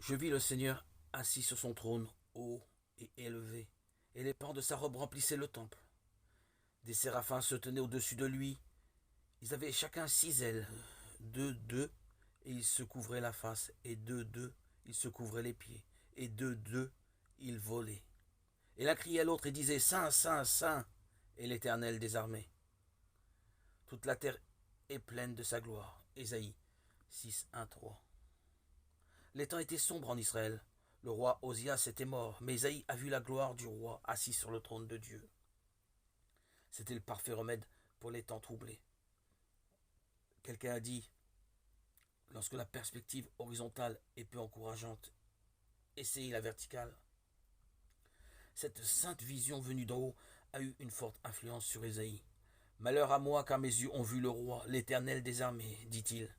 Je vis le Seigneur assis sur son trône, haut et élevé, et les pans de sa robe remplissaient le temple. Des séraphins se tenaient au-dessus de lui. Ils avaient chacun 6 ailes, deux, et ils se couvraient la face, et deux, ils se couvraient les pieds, et deux, ils volaient. Et l'un criait à l'autre et disait: Saint, Saint, Saint, est l'Éternel des armées. Toute la terre est pleine de sa gloire. Ésaïe 6, 1, 3. Les temps étaient sombres en Israël. Le roi Osias était mort, mais Ésaïe a vu la gloire du roi assis sur le trône de Dieu. C'était le parfait remède pour les temps troublés. Quelqu'un a dit: lorsque la perspective horizontale est peu encourageante, essayez la verticale. Cette sainte vision venue d'en haut a eu une forte influence sur Ésaïe. Malheur à moi, car mes yeux ont vu le roi, l'Éternel des armées, dit-il.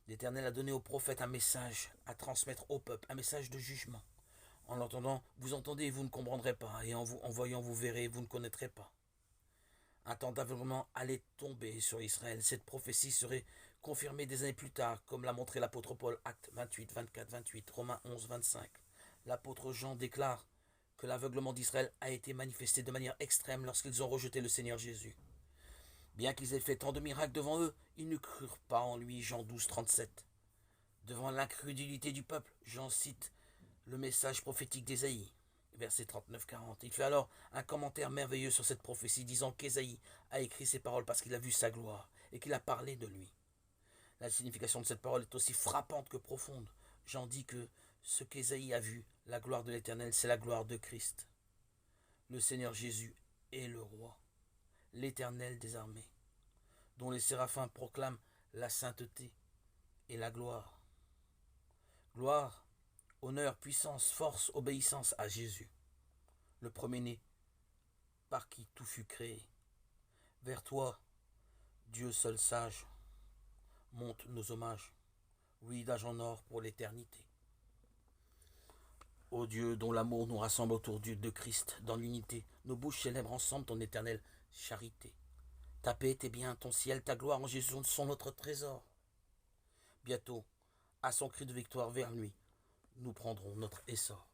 L'Éternel a donné au prophète un message à transmettre au peuple, un message de jugement. En l'entendant, vous entendez et vous ne comprendrez pas, et en voyant, vous verrez et vous ne connaîtrez pas. Un temps d'aveuglement allait tomber sur Israël. Cette prophétie serait confirmée des années plus tard, comme l'a montré l'apôtre Paul, Actes 28, 24, 28, Romains 11, 25. L'apôtre Jean déclare que l'aveuglement d'Israël a été manifesté de manière extrême lorsqu'ils ont rejeté le Seigneur Jésus. Bien qu'ils aient fait tant de miracles devant eux, ils ne crurent pas en lui. Jean 12, 37. Devant l'incrédulité du peuple, Jean cite le message prophétique d'Ésaïe, verset 39-40. Il fait alors un commentaire merveilleux sur cette prophétie, disant qu'Ésaïe a écrit ces paroles parce qu'il a vu sa gloire et qu'il a parlé de lui. La signification de cette parole est aussi frappante que profonde. Jean dit que ce qu'Ésaïe a vu, la gloire de l'Éternel, c'est la gloire de Christ. Le Seigneur Jésus est le roi, l'Éternel des armées, dont les séraphins proclament la sainteté et la gloire. Gloire, honneur, puissance, force, obéissance à Jésus, le premier-né, par qui tout fut créé. Vers toi, Dieu seul sage, monte nos hommages, oui, d'âge en or pour l'éternité. Ô Dieu, dont l'amour nous rassemble autour de Christ, dans l'unité, nos bouches célèbrent ensemble ton éternelle charité. Ta paix, tes biens, ton ciel, ta gloire en Jésus sont notre trésor. Bientôt, à son cri de victoire vers lui, nous prendrons notre essor.